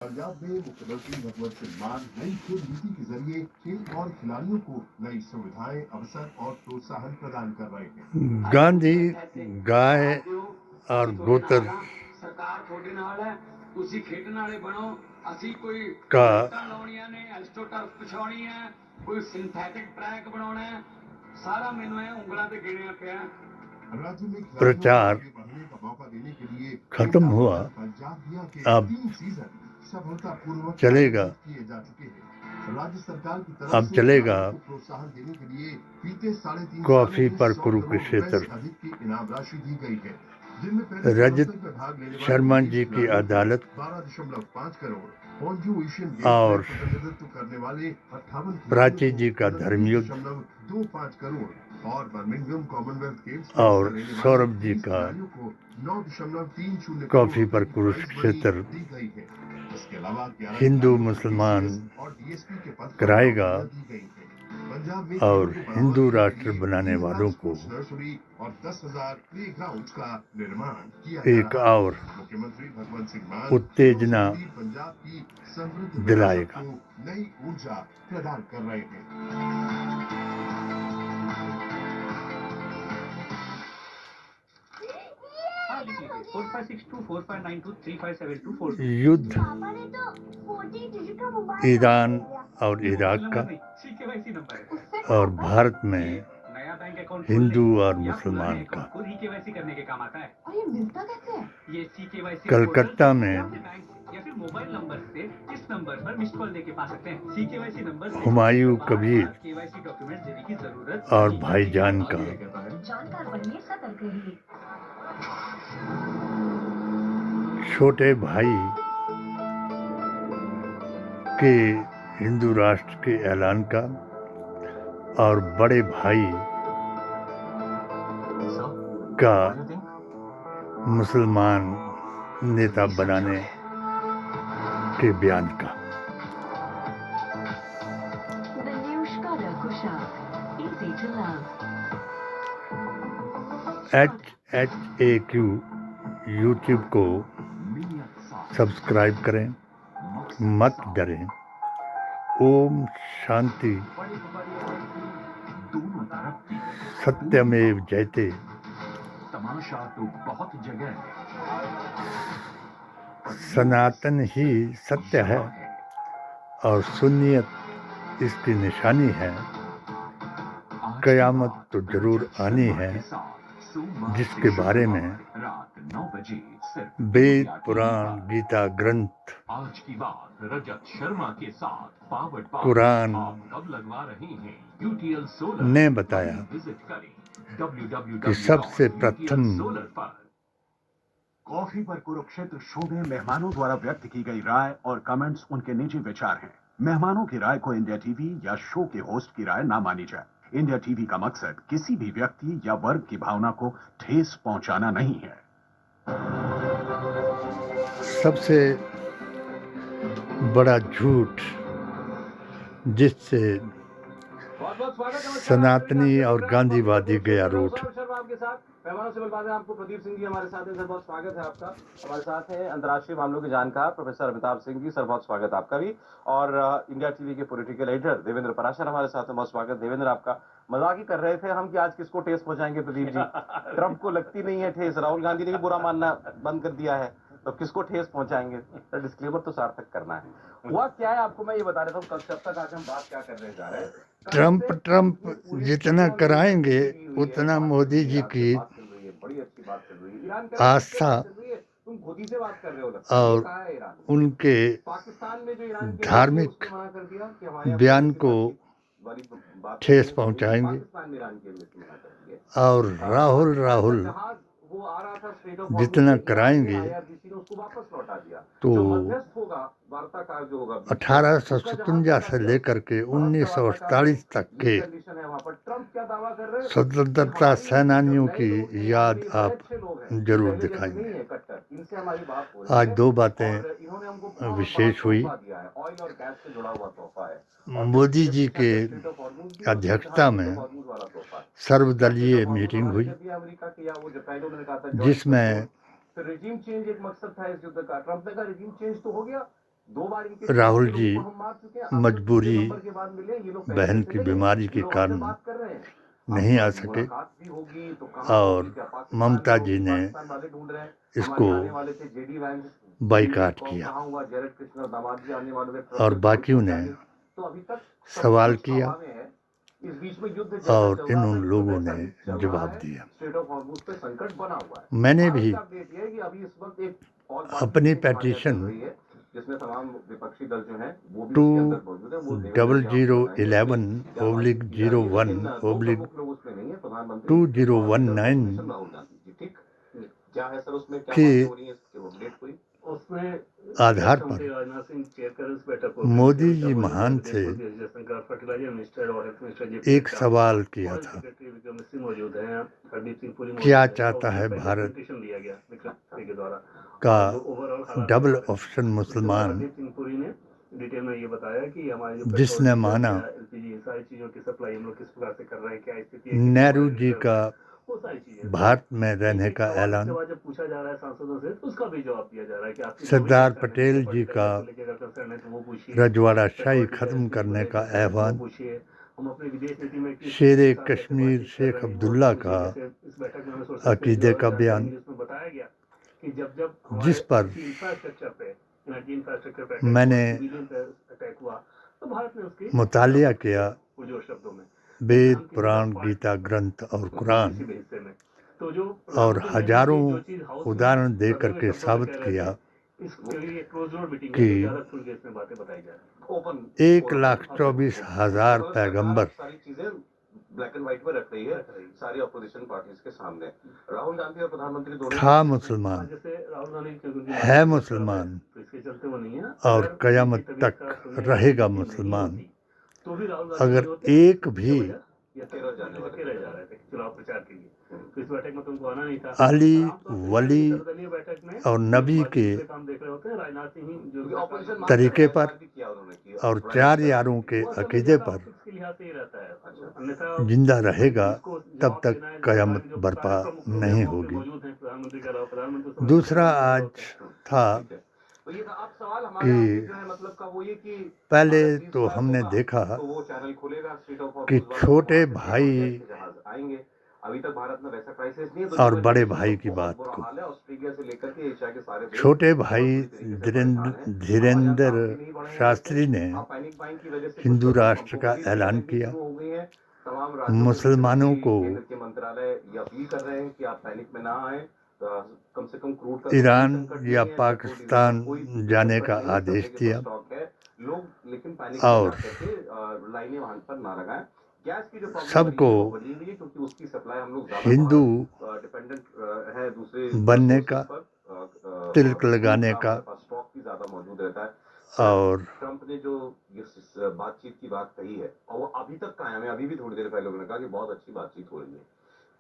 पंजाब में मुख्यमंत्री भगवंत सिंह मान नई खेल नीति के जरिए खेल और खिलाड़ियों को नई सुविधाएं, अवसर और प्रोत्साहन प्रदान कर रहे हैं। गांधी गाय और गोतर सरकार थोड़े नाल है, तुसी खेडण वाले बनो। ਅਸੀਂ कोई का ਲਾਉਣੀਆਂ ਨੇ, ਐਸਟੋਟਰਫ ਵਿਛਾਉਣੀ ਹੈ, कोई सिंथेटिक ट्रैक बनाना है, सारा मैनू है ਉਂਗਲਾਂ ਤੇ ਗਿਣਿਆ ਪਿਆ। राज्य में प्रचार खिलाड़ियों को आगे बढ़ने का मौका देने के लिए खत्म हुआ, पंजाबिया के अब 3 सीजन सफलतापूर्वक चलेगा। किए जा चुके हैं। राज्य सरकार की तरफ अब से चलेगा खिलाड़ियों को प्रोत्साहन देने के लिए बीते 3.5 कॉफी सालों में पर 100 कुरुक्षेत्र। करोड़ रुपए से अधिक की इनाम राशि दी गई है, जिनमें पहले रजत सेमेस्टर में भाग लेने वाले शर्मा 23 जी की खिलाड़ियों को अदालत 12.5 करोड़, ओंजू एशियन गेम्स और में प्रतिनिधित्व करने वाले 58 प्राची जी का धर्मयुद्ध 29.25 करोड़ और बर्मिंघम कॉमनवेल्थ गेम्स और सौरभ जी का 9.30 कॉफी पर कुरुक्षेत्र दी गई है। इसके अलावा 11 हिंदू खिलाड़ियों को मुसलमान DCS और DSP के पद पर कराएगा नौकरियां दी गई हैं। पंजाब में और खेलों को हिंदू बढ़ावा राष्ट्र देने के लिए बनाने 3,000 वालों को स्पोर्ट्स नर्सरी और 10,000 प्लेग्राउंड्स का निर्माण किया एक जा रहा है। और मुख्यमंत्री भगवंत सिंह मान उत्तेजना खेलों से जुड़ी पंजाब की समृद्ध दिलाएगा। विरासत को नई ऊर्जा प्रदान कर रहे हैं। युद्ध ईरान और इराक का और भारत में हिंदू और मुसलमान का। करने के काम आता है। और ये मिलता कैसे है? ये CKYC कलकत्ता में या फिर मोबाइल नंबर से इस नंबर पर मिस्ड कॉल देके पा सकते हैं। CKYC नंबर से हुमायूं कबीर KYC डॉक्यूमेंट देने की जरूरत और नहीं। भाईजान का जानकार बनिए, सतर्क रहिए। छोटे भाई के हिंदू राष्ट्र के ऐलान का और बड़े भाई का मुसलमान नेता बनाने के बयान का। The new Skoda Kushaq. Easy to love. HHAQ YouTube को सब्सक्राइब करें, मत डरें। ओम शांति। सत्यमेव जयते। तमाशा तो बहुत जगह है। सनातन ही सत्य है और सुन्नियत इसकी निशानी है। कयामत तो जरूर आनी है, जिसके बारे में वेद पुराण गीता ग्रंथ आज की बात रजत शर्मा के साथ पावर्ड कुरान कब लगवा रहे हैं UTL सोलर ने बताया विजिट करें कि सबसे प्रथम कॉफी पर कुरुक्षेत्र शो में मेहमानों द्वारा व्यक्त की गई राय और कमेंट्स उनके निजी विचार हैं। मेहमानों की राय को इंडिया टीवी या शो के होस्ट की राय ना मानी जाए। इंडिया टीवी का मकसद किसी भी व्यक्ति या वर्ग की भावना को ठेस पहुंचाना नहीं है। सबसे बड़ा झूठ जिससे सनातनी और गांधीवादी गया रूठ। आपके साथ मेहमानों से मिलवाते हैं आपको प्रदीप सिंह जी हमारे साथ हैं। सर बहुत स्वागत है आपका। हमारे साथ हैं अंतर्राष्ट्रीय मामलों के जानकार प्रोफेसर अमिताभ सिंह जी। सर बहुत स्वागत आपका भी। और इंडिया टीवी के पॉलिटिकल एडिटर देवेंद्र पराशर हमारे साथ हैं। बहुत स्वागत देवेंद्र आपका। मजाक ही कर रहे थे हम कि आज किसको ठेस पहुंचाएंगे प्रदीप जी। ट्रंप को लगती नहीं है ठेस, राहुल गांधी ने भी बुरा मानना बंद कर दिया है, तो किसको ठेस पहुंचाएंगे। तो डिस्क्लेमर तो सार्थक करना है। हुआ क्या है आपको मैं ये बता रहा था कब तक आज हम बात क्या करने जा रहे हैं। ट्रंप जितना कराएंगे उतना मोदी जी की बड़ी अच्छी बात चल रही है। ईरान आस्था तुम खुद ही से बात कर रहे हो। और कहा है ईरान उनके पाकिस्तान में जो ईरान के धार्मिक मना कर दिया कि हमारे बयान को वाली बात ठेस पहुंचाएंगे। पाकिस्तान में ईरान के मना कर दिया। और राहुल वो आ रहा था स्टेट ऑफ जितना कराएंगे IRGC ने उसको वापस लौटा दिया। तो जो मध्यस्थ होगा, वार्ताकार जो होगा 1857 से लेकर के 1948 तक के कंडीशन है वहां पर। ट्रंप क्या दावा कर रहे हैं? स्वतंत्रता सेनानियों की याद आप जरूर दिखाएंगे। नहीं है कट्टर, इनसे हमारी बात हो रही आज है। दो बातें और इन्होंने हमको विशेष हुई। तोहफा दिया है, ऑयल और गैस से जुड़ा हुआ तोहफा है। मोदी जी के अध्यक्षता में सर्वदलीय मीटिंग हुई, जिसमें रिजीम चेंज एक मकसद था इस युद्ध का। ट्रंप ने कहा रिजीम चेंज तो हो गया, 2 बार इनके राहुल जी लोगों को हम मार चुके हैं। अब मजबूरी नंबर के बाद मिले, ये लोग पहले बहन से की चले, बीमारी के ये लोग कारण हमसे बात कर रहे हैं। नहीं आ अब सके मुलाकात भी होगी तो कहाँ और होगी, क्या पाकिस्तान ममता में जी होगी? ने पाकिस्तान वाले ढूंढ रहे हैं। इसको हमारे आने वाले थे जेडी वैंस, बाइकाट किया कहाँ हुआ? जेरेड कृष्ण दामाद जी आने वाले थे, और बाकियों ने तो अभी तक सब सवाल कुछ किया हवा में है। इस बीच में युद्ध और चल रहा इन है, लोगों युद्ध ने ऐसा चल रहा जवाब है, दिया। स्ट्रेट ऑफ हॉर्मुज पे संकट बना हुआ है। मैंने भारत भी का अपडेट ये है कि अभी इस वक्त एक और बातचीत अपनी की कहानियां चल पेटिशन रही है, जिसमें तमाम विपक्षी दल जो हैं वो भी उसके अंदर मौजूद है। वो देवेंद्र जी आपको बताएंगे क्या बातचीत की जा रही है, लेकिन दो प्रमुख लोग उसमें नहीं है, प्रधानमंत्री और विदेश मंत्री राहुल गांधी जी। ठीक, क्या है सर उसमें, क्या के बातें हो रही है, इसकी अपडेट कोई? उसमें आधार पर राजनाथ सिंह चेयर कर इस बैठक को मोदी जी महान थे। जयशंकर, फर्टिलाइजर मिनिस्टर और हेल्थ मिनिस्टर एक सवाल किया फॉरेन था, सेक्रेटरी विक्रम मिश्री मौजूद हैं, हरदीप सिंह पुरी क्या मौजूद हैं, चाहता और है उनसे पहले भारत प्रेजेंटेशन दिया गया विक्रम मिश्री के द्वारा का और जो ओवरऑल हालात डबल हैं। ऑप्शन उसके बाद मुसलमान, हरदीप सिंह पुरी ने डिटेल में ये बताया कि हमारे जो जिसने पेट्रोल, माना एलपीजी, सारी चीजों की सप्लाई हम लोग किस प्रकार से कर रहे हैं, क्या स्थिति है, नेहरू जी का वो सारी चीजें। भारत में रहने एक का सवाल ऐलान, उसके बाद जब पूछा जा रहा है सांसदों से तो उसका भी जवाब दिया जा रहा है कि आपकी सरदार जो भी पटेल concern है, जी का फर्टिलाइजर को लेके अगर concern है तो वो पूछिए, रजवाड़ाशाही पेट्रोल खत्म डीजल करने को का लेके वो आह्वान, पूछिए, हम अपनी विदेश नीति में किस शेर के साथ कैसे कश्मीर बातचीत कर शेख रहे हैं, वो अब्दुल्ला पूछिए। का जैसे इस बैठक में हमें sources से अकीदे जो का जानकारी बयान, मिली, उसमें बताया गया कि जब जिस पर इंफ्रास्ट्रक्चर पे इंफ्रास्ट्रक्चर मैंने अटैक हुआ तो भारत ने उसकी मुतालिया किया पुरजोर शब्दों में वेद, पुराण, गीता ग्रंथ और कुरान, किसी भी हिस्से में तो जो और प्रधानमंत्री हजारों नरेंद्र मोदी जो चीज हाउस में उदाहरण दे सदन में करके शब्दों में साबित कह रहे किया थे, इसके लिए क्लोज डोर मीटिंग कि है, ज्यादा खुल के इसमें बातें बताई जा रही हैं। ओपन 1,24,000 पैगंबर सारी चीजें ब्लैक एंड व्हाइट में रख रही है सारी अपोजिशन पार्टीज के सामने। राहुल गांधी और प्रधानमंत्री दोनों था मुसलमान, जैसे राहुल गांधी क्योंकि है मुसलमान तो इसके चलते वो नहीं है, और अगर कयामत उनकी तबीयत तक खराब होने रहेगा की मुसलमान। नहीं होती, तो भी राहुल गांधी अगर जो होते, एक भी या केरल जाने वाले केरल जा रहे थे चुनाव प्रचार के लिए, तो इस बैठक में तो उनको आना नहीं था। अली, आमतौर पे वली सर्वदलीय बैठक में और नबी के काम देख रहे होते हैं, राजनाथ सिंह जो ऑपोजिशन तरीके पर किया उन्होंने की और 4 यारों के अकीदे पर के लिहाज से ही रहता है। अन्यथा जिंदा रहेगा जिसको तब जवाब तक देना है, कयामत जो बर्पा सारे प्रमुख लोग नहीं हैं, वो होगी। मौजूद हैं, प्रधानमंत्री के अलावा प्रधानमंत्री दूसरा आज था तो ये अब सवाल हमारे कि आपके जो है मतलब का वो ये कि पहले भारत तो ceasefire हमने होगा, देखा तो वो चैनल खुलेगा स्ट्रेट ऑफ कि हॉर्मुज वाला, छोटे वहाँ से भाई पेट्रोल के जहाज आएंगे। अभी तक भारत में वैसा क्राइसिस नहीं है, और दुनिया बड़े में भाई की बहुत बात बुरा को, हाल है। ऑस्ट्रेलिया से लेकर के एशिया के सारे देश छोटे बहुत भाई बुरी तरीके से परेशान हैं। धीरेन्द्र हमारे यहाँ काम भी नहीं बढ़े हैं शास्त्री ने आप पैनिक बाइंग की वजह से हिंदू कुछ लोग राष्ट्र हमको का भी ऐलान ट्रेनिंग किया। शुरू हो गई है। तमाम राज्यों में मुसलमानों को केंद्र के मंत्रालय ये अपील कर रहे हैं कि आप पैनिक में ना आए, कम से कम क्रूड का ईरान कोई संकट या नहीं है, पाकिस्तान पेट्रोल, डीजल का कोई जाने संकट का नहीं है, आदेश सप्लाई के दिया स्टॉक है। लोग लेकिन पैनिक और में ना करके लाइनें वहां पर ना लगाएं। गैस की जो प्रॉब्लम सबको बनी हुई है क्योंकि उसकी सप्लाई हम लोग ज्यादा हिंदू डिपेंडेंट है दूसरे बनने का, पर, तिलक लगाने का स्टॉक भी ज्यादा मौजूद रहता है। और ट्रंप ने जो ये बातचीत की बात कही है और वो अभी तक कायम है, अभी भी थोड़ी देर पहले उन्होंने कहा कि बहुत अच्छी बातचीट हो रही है।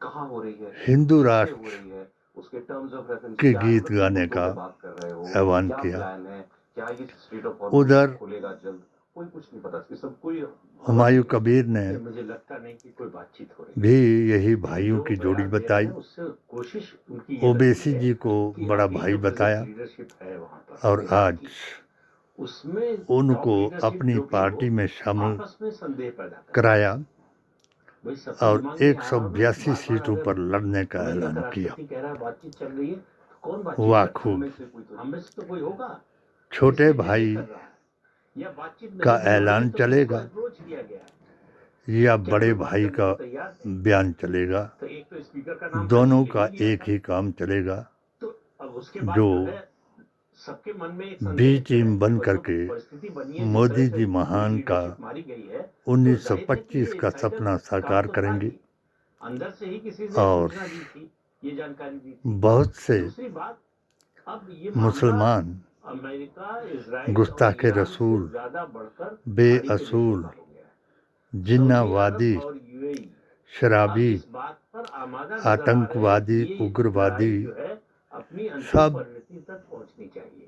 कहाँ हो रही है, हिंदू किससे राष्ट्र हो रही है, उसके टर्म्स ऑफ रेफरेंस के क्या है, गीत मतलब किन गाने मुद्दों का पे बात कर रहे हो, आह्वान क्या किया। प्लान है, क्या ये स्ट्रेट ऑफ उधर खुलेगा जल्द, कोई कुछ नहीं पता, इसकी सब कोई हुमायूं कबीर ने मुझे लगता नहीं कि कोई बातचीत हो रही है। भी यही भाइयों की जो जोड़ी बयान दे रहे बताई। हैं, उससे कोशिश उनकी ये ओबीसी लगती है जी को कि बड़ा अभी भाई जो बताया लीडरशिप है वहाँ पर और बिहार आज की, उसमें उनको टॉप लीडरशिप अपनी जो भी पार्टी हो, में शामिल आपस में संदेह पैदा करे। कराया भाई सबके और दिमाग में आया होगा, 182 बार-बार सीटों अगर पर लड़ने का हमेशा ऐलान किया। राष्ट्रपति कह रहा है बातचीत चल रही है, तो कौन बातचीत वाह कर रहा है? खूब। हम में से तो कोई होगा छोटे जिसके लिए भाई कर रहा है, या बातचीत नहीं का भी हो रही ऐलान है तो चलेगा किसको अप्रोच किया गया है, या क्या बड़े कोई बात भाई करने का को तैयार है? बयान चलेगा, तो एक तो स्पीकर का नाम दोनों पहले का ही लिया एक था। ही काम चलेगा। तो अब उसके बाद जो जो है सबके मन में एक बी संदेह टीम है बन कि करके परिस्थिति बनी है, जिस मोदी तरह से जी महान का लीडरशिप मारी गई है, तो 1925 जाहिर है कि का ये सपना insider साकार काम तो था करेंगे। ही। अंदर से ही किसी ने और सूचना दी थी, ये जानकारी दी थी। बहुत से दूसरी बात, अब ये मामला मुसलमान अमेरिका, इजराइल गुस्ताखे और ईरान से रसूल, ज्यादा बढ़कर बेअसूल, खाड़ी के देशों का हो गया है। जिन्नावादी, सऊदी अरब और यूएई अब शराबी, इस बात पर आमादा नजर आ रहे हैं आतंकवादी, कि ये उग्रवादी लड़ाई जो है अपनी अंतिम सब परिणति तक पहुंचनी चाहिए।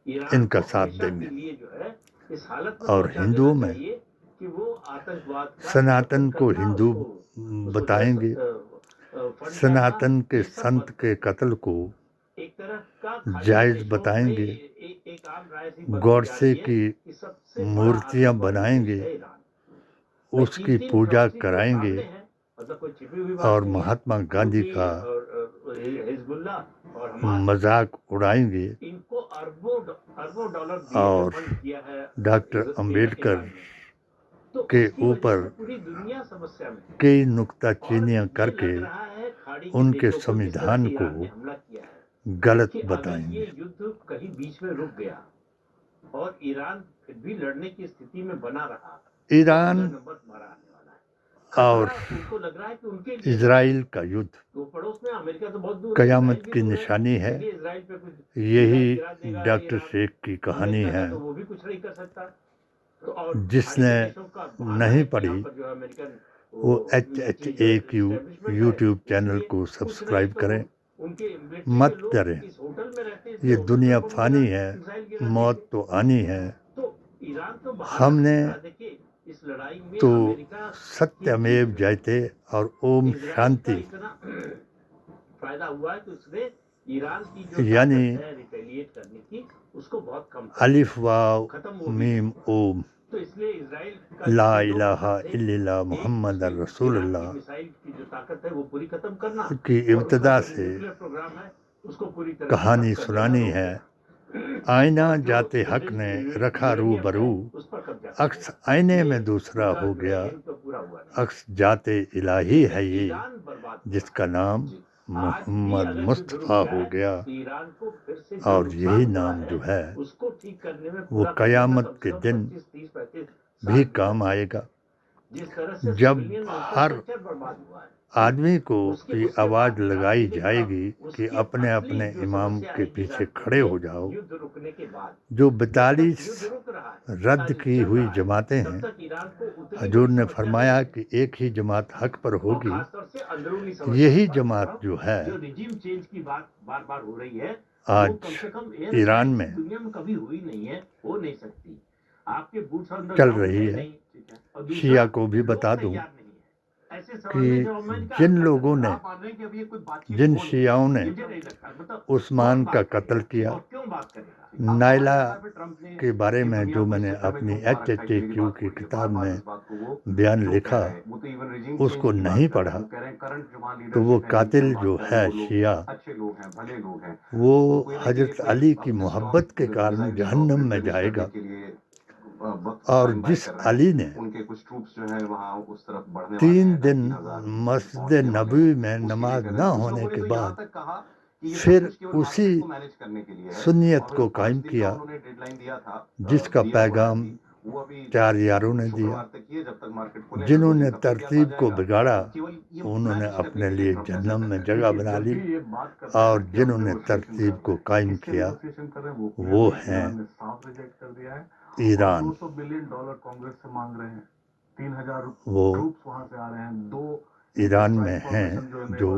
ईरान इनका को साथ हमेशा देंगे। के लिए जो है इस हालत में और पहुंचा हिंदुओं देना में चाहिए कि वो आतंकवाद का सनातन समर्थन को करना, हिंदू उसको बताएंगे, फंड सनातन डालना, के ये सब संत बंद के कत्ल को एक जायज बताएंगे, गॉडसे की मूर्तियां बनाएंगे, उसकी पूजा कराएंगे और महात्मा गांधी का मजाक उड़ाएंगे और डॉक्टर अंबेडकर के ऊपर कई नुक्ताचीनियां करके उनके संविधान को गलत बताएंगे। युद्ध कहीं बीच में रुक गया और ईरान फिर भी लड़ने की स्थिति में बना रहा। ईरान और लग रहा है कि उनके इजराइल का युद्ध पड़ोस में अमेरिका तो बहुत दूर कयामत की निशानी है। इजराइल पे कुछ यही डॉक्टर शेख की कहानी है। तो वो भी कुछ नहीं कर सकता। तो और जिसने नहीं पढ़ी वो HHAQ यूट्यूब चैनल को सब्सक्राइब करें, मत डरें। ये दुनिया फानी है, मौत तो आनी है। हमने तो सत्यमेव जयते और ओम शांति फायदा हुआ है, तो इसलिए ईरान की जो यानी रिटेलिएट करने की उसको बहुत कम अलिफ वाव मीम ओम तो इसलिए इजराइल ला इलाहा इल्लल्लाह मुहम्मद रसूलुल्लाह मिसाइल की जो ताकत है वो पूरी खत्म करना की इब्तिदा से प्रोग्राम है उसको पूरी तरह कहानी सुनानी है। आईना जाते हक ने रखा रूबरू, अक्स आईने में दूसरा हो गया, अक्स जाते इलाही है ये, जिसका नाम मोहम्मद मुस्तफ़ा हो गया। और यही नाम जो है वो क़यामत के दिन भी काम आएगा, जब हर आदमी को ये आवाज़ लगाई जाएगी कि अपने अपने इमाम के पीछे खड़े हो जाओ। जो 42 रद्द की हुई जमातें हैं, हजूर ने फरमाया कि एक ही जमात हक पर होगी। यही जमात जो है आज ईरान में कभी हुई नहीं है, हो नहीं सकती। आपके चल रही है। शिया को भी बता दूं कि जिन लोगों ने, जिन शियाओं ने उस्मान का कत्ल किया, नायला के बारे में जो मैंने अपनी HHAQ की किताब में बयान लिखा, उसको नहीं पढ़ा, तो वो कातिल जो है शिया, वो हजरत अली की मोहब्बत के कारण जहन्नम में जाएगा। और जिस अली ने 3 दिन मस्जिद नबवी में नमाज न होने के बाद फिर उसी सुन्नियत को कायम किया, जिसका पैगाम 4 यारों ने दिया। जिन्होंने तरतीब को बिगाड़ा उन्होंने अपने लिए जहन्नम में जगह बना ली, और जिन्होंने तरतीब को कायम किया वो हैं ईरान। $200 बिलियन कांग्रेस से मांग रहे हैं, 3000 वो वहां से आ रहे हैं, 2 ईरान में हैं जो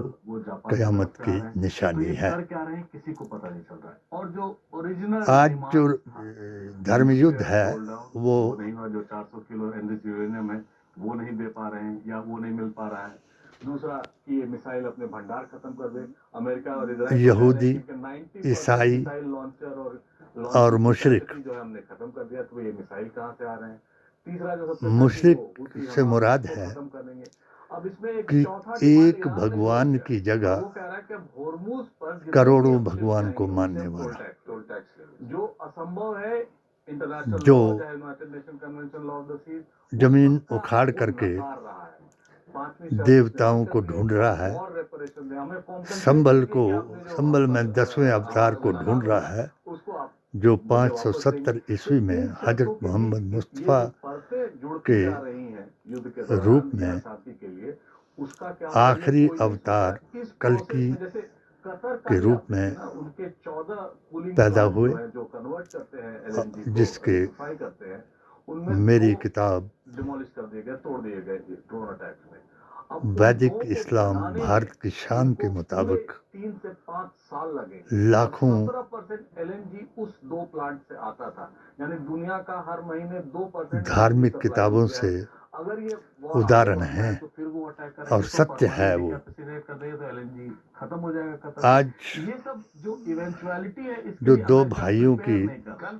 कयामत की निशानी है। क्या रहे हैं किसी को पता नहीं चल रहा है। और जो ओरिजिनल आज जो धर्म युद्ध है वो नहीं हुआ, जो 400 किलो यूरेनियम है वो नहीं दे पा रहे हैं या वो नहीं मिल पा रहा है। दूसरा कि ये मिसाइल अपने भंडार खत्म कर दे। अमेरिका और इजराइल, यहूदी, ईसाई और मुशरिक, जो है हमने खत्म कर दिया, तो ये मिसाइल कहाँ से आ रहे हैं। तीसरा जो मुशरिक से मुराद है अब इसमें कि एक भगवान की जगह करोड़ों भगवान को मानने वाला, जो असंभव है। जो जमीन उखाड़ करके देवताओं को ढूंढ रहा है, संबल में 10वें अवतार को ढूंढ रहा है, जो 570 ईस्वी में हजरत मोहम्मद मुस्तफ़ा के रूप में आखिरी अवतार कल्कि के रूप में पैदा हुए, जिसके मेरी किताब वैदिक इस्लाम भारत की शान के मुताबिक 3 से 5 साल लगे। लाखों 17% LNG उस 2 प्लांट से आता था, यानी दुनिया का हर महीने 2% धार्मिक किताबों से अगर ये उदाहरण हैं तो फिर वो अटैक करेंगे, और तो सत्य है परमानेंटली वो। कैपेसिटेट कर देंगे तो एलएनजी खत्म हो जाएगा खत्म। आज ये सब जो इवेंचुअलिटी है इसके जो लिए दो अमेरिका भाइयों प्रिपेयर की नहीं कर रहा।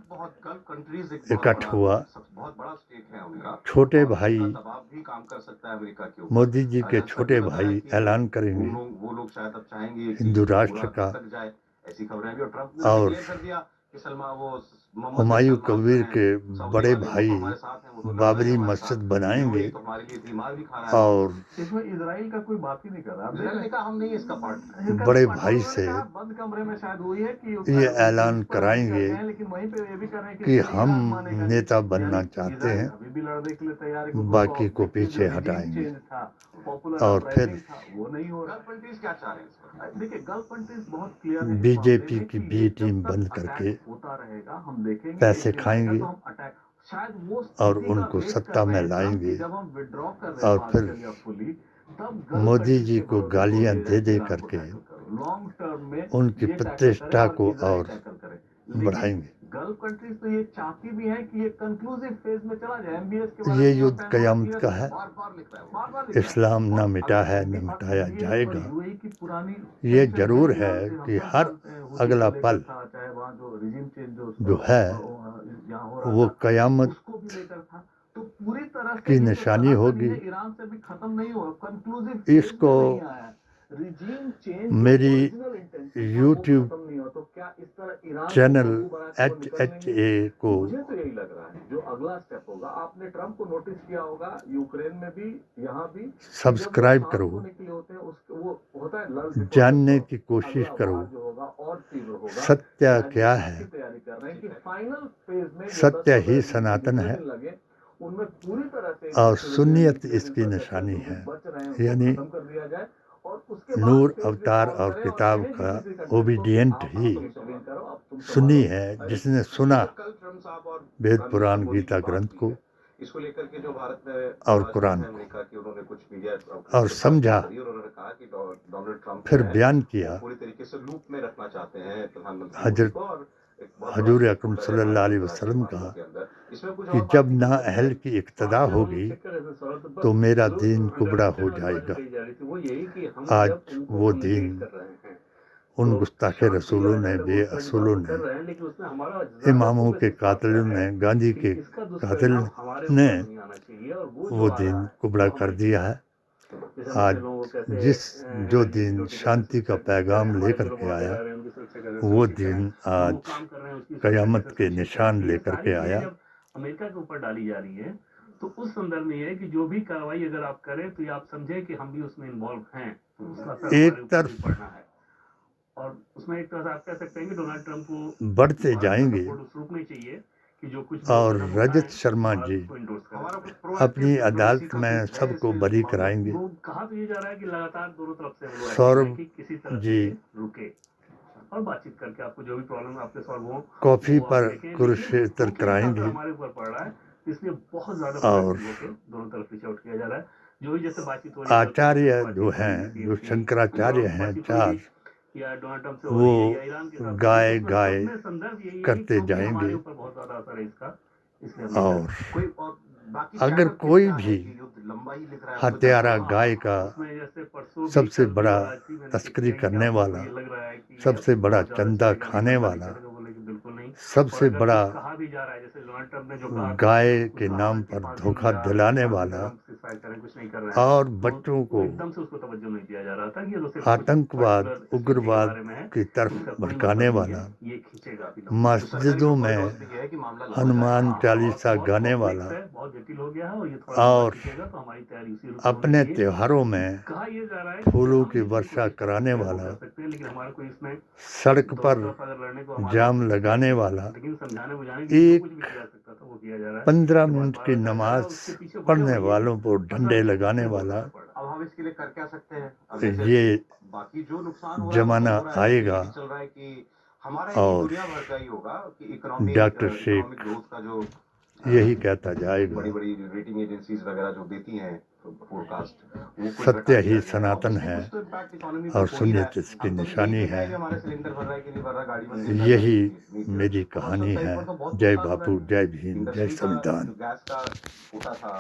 गल्फ कंट्रीज एक इकट्ठ हुआ, बहुत बड़ा स्टेट है उनका। छोटे और भाई उनका दबाव भी काम कर सकता है अमेरिका के ऊपर। मोदी जी के जैसा छोटे कि बताया भाई कि ऐलान करेंगे वो लोग शायद अब चाहेंगे कि हिंदू पूरा राष्ट्र का। दस्तक जाए, ऐसी खबरें भी। और ट्रंप ने और डिक्लेयर कर दिया कि सलमान वो मोहम्मद हुमायूं सलमान कबीर जो हैं, के सऊदी बड़े वाले, वो भाई हमारे साथ हैं, वो तो लड़ रहे हैं बाबरी हमारे मस्जिद साथ। बनाएंगे तो हमारे लिए बीमार भी खा रहा है। और इसमें इजराइल का कोई बात ही नहीं कर रहा। अब इजराइल ने कहा हम नहीं इसका पार्ट। बड़े भाई से बंद कमरे में शायद हुई है कि ये ऐलान कराएंगे लेकिन वहीं पे ये भी कर रहे हैं कि इसको हम ईरान मानेगा नहीं। नेता बनना यानी चाहते इजराइल हैं, अभी भी लड़ने के लिए तैयार है, क्योंकि बाकी उसको को objective पीछे जो हटाएंगे। regime change था, popular और फिर uprising था, वो नहीं हो रहा। गल्फ कंट्रीज क्या चाह रहे हैं इस पर? देखिए गल्फ कंट्रीज बहुत क्लियर है बीजेपी इस की मामले में बी कि टीम जब बंद तक करके अटैक होता रहेगा हम देखेंगे पैसे एक दिन खाएंगे आएगा तो हम अटैक शायद वो और स्थिति का उनको वेट सत्ता कर में रहे हैं लाएंगे। कि जब हम विड्रॉ कर रहे हैं और फिर पार्शियल या fully, तब गल्फ मोदी कंट्रीज जी के को भरोसे गालियां छोड़ दे दिया दे ईरान को करके टैकल करो। लॉन्ग टर्म में उनकी ये टैकल प्रतिष्ठा करें को इजराइल और टैकल करे। लेकिन बढ़ाएंगे। गल्फ कंट्रीज तो ये चाहती भी है कि ये कंक्लूसिव फेज में चला जाए। एमबीएस के बारे ये में युद्ध न्यूयॉर्क कयामत टाइम्स का है। बार-बार लिख रहा है वो। बार-बार लिख रहा है। इस्लाम न और मिटा अगर है न दूसरी बात मिटाया ये है, जाएगा। और यूएई की पुरानी ये टेंशन जरूर है, है हम कि सब हर जानते हैं, हुती अगला को लेकर पल था, चाहे वहाँ जो regime change जो है यहाँ हो रहा वो था, कयामत उसको भी लेकर था। तो पूरी तरह से की ये जो निशानी तनातनी होगी। है, ईरान से भी खत्म नहीं हुआ, कंक्लूसिव फेज इसको में नहीं आया। regime change मेरी original intention था, वो YouTube खत्म नहीं हुआ। तो क्या इस तरह ईरान को चैनल काबू बना के वो निकल लेंगे? HHA को मुझे तो यही लग रहा है जो अगला स्टेप होगा। आपने ट्रंप को नोटिस किया होगा, यूक्रेन में भी यहाँ भी सब्सक्राइब जब वो करो, शांत होने के लिए होते हैं, वो होता है लड़ जितो जानने तो की कोशिश अगला करो वार जो होगा और तीव्र होगा। सत्य शायद क्या इसकी है। तैयारी कर रहे हैं कि फाइनल फेज में जो सत्य 10 ही दिन सनातन जितने है दिन लगे उनमें पूरी तरह से और जो सुन्नियत civilian इसकी infrastructure निशानी जो भी है। बच रहे हैं उनको यानी खत्म कर दिया जाए और उसके बाद नूर फिर अवतार रिकॉल और करें किताब कहें का किसी country को कि ओबीडियंट आप ही तुम intervene करो, अब तुम सुन्नी संभालो। है, जिसने सुना कल ट्रम्प साहब और वेद प्राइम पुराण मिनिस्टर मोदी गीता की बात ग्रंथ हुई को है। इसको लेकर के जो भारत में और राजदूत कुरान हैं को अमेरिका की, उन्होंने कुछ मीडिया और समझा, उन्होंने कहा कि डोनाल्ड ट्रंप फिर जो है, बयान वो किया पूरी तरीके से लूप में रखना चाहते हैं प्रधानमंत्री हजरत मोदी को। और एक बहुत हजूर बड़ा अकरम स्कूटर है सल्लल्लाहु अलैहि अंतर्राष्ट्रीय वसल्लम मामलों का के अंदर। इसमें कुछ कि और जब बात ना नहीं अहल की इक्तदा होगी तो मेरा दीन कुबड़ा हो जाएगा। आज वो दीन उन गुस्ताखे रसूलों ने, बेअसूलों ने, इमामों के कातिलों ने, गांधी के कातिल ने वो दीन कुबड़ा कर दिया है। आज जो दीन शांति का पैगाम लेकर के आया, वो दीन आज कयामत के निशान लेकर के आया। अमेरिका के ऊपर डाली जा रही है, तो उस संदर्भ में ये है कि जो भी कार्रवाई अगर आप करें तो ये आप समझे कि हम भी उसमें इन्वॉल्व हैं, तो उसका असर एक हमारे ऊपर तरफ भी पड़ना है। और उसमें एक तरह से आप कह सकते हैं कि डोनाल्ड ट्रंप को बढ़ते जाएंगे। रुकनी चाहिए कि जो कुछ और रजत शर्मा जी अपनी अदालत में सबको बरी कराएंगे। कहा तो ये जा रहा है कि लगातार दोनों तरफ से हम लोग सौरभ ऐसे हैं कि किसी तरह जी से रुके और बातचीत करके आपको जो भी प्रॉब्लम आपके सॉल्व हो कॉफी वो आप पर देखें। कुरुक्षेत्र लेकिन कराएंगे। हमारे ऊपर पड़ रहा है, इसलिए बहुत ज्यादा और दोनों तरफ से आउट किया जा रहा है। जो भी जैसे बातचीत हो रही है, आचार्य जो हैं, जो शंकराचार्य हैं चार, या डोनाल्ड ट्रंप से हो वो रही है, या ईरान के साथ गाय उसमें गाय सब में संदर्भ यही है करते क्योंकि जाएंगे। हमारे ऊपर बहुत ज्यादा असर है इसका, इसलिए हम और कोई और बाकी अगर setup कोई कितना है भी कि युद्ध लंबा ही लिख रहा है, हत्यारा हमको गाय का उसमें जैसे परसों भी सबसे कल बड़ा भी मैंने तस्करी देखा कि करने आपको वाला, ये लग रहा है कि सबसे बड़ा बहुत ज्यादा चंदा चलेगा, खाने नहीं वाला, चलेगा, बोले कि बिल्कुल नहीं। सबसे और अगर बड़ा कुछ कहा भी जा रहा है, जैसे डोनाल्ड ट्रंप ने जो कहा था, गाय कुछ के कहा नाम कि पर फांसी धोखा या दिलाने फांसी वाला हम suicide करें, कुछ नहीं कर रहे हैं, और तो बच्चों को एकदम से उसको तवज्जो नहीं दिया जा रहा था कि ये तो सिर्फ कुछ आतंकवाद, particular स्थिति के उग्रवाद बारे में है, की तरफ इसका कोई भड़काने मतलब नहीं वाला, है, ये खींचेगा अभी लंबा। मस्जिदों में ये है कि मामला लंबा हनुमान जाएगा। चालीसा बहुत गाने complex वाला है, बहुत जटिल हो गया है और ये थोड़ा और खींचेगा, तो हमारी तैयारी उसी रूप में अपने होनी चाहिए। त्योहारों में कहा ये जा रहा है कि फूलों हम की जितनी वर्षा कोशिश कराने कर वाला, सकते हैं, लेकिन हमारा कोई इसमें सड़क दोनों पर तरफ अगर लड़ने को हमारा जाम लगाने वाला, लेकिन समझाने बुझाने के लिए एक कुछ भी किया जा सकता था वो किया जा रहा है। 15 ये मिनट बात की बार-बार जाएगा, नमाज उसके पीछे वजह पढ़ने वही है वालों को कि डंडे लगाने वाला, अब हम इसके लिए कर क्या सकते हैं? अब जैसे ये बाकी जो नुकसान हो रहा है, जमाना वो हो रहा है, आएगा। चल रहा है कि हमारा और दुनिया भर का ही होगा कि economic doctor Sheikh economic growth का जो यही कहता जाएगा, बड़ी बड़ी रेटिंग एजेंसीज वगैरह जो देती हैं फोरकास्ट, वो कुछ सत्य घटा ही दिया गया। सनातन Obviously है कुछ तो impact economy और पर हो ही रहा है। सुन्नियत इसकी हम तो निशानी यही देख रहे हैं है। कि हमारे सिलेंडर भर रहा है कि नहीं भर रहा, गाड़ी बंद नहीं कर यही रहा है। मेरी और कहानी सत्ता है। पर तो बहुत जय नुकसान हो रहा है। बापू, जय भीम, जय इंडस्ट्री का संविधान। जो गैस का कोटा था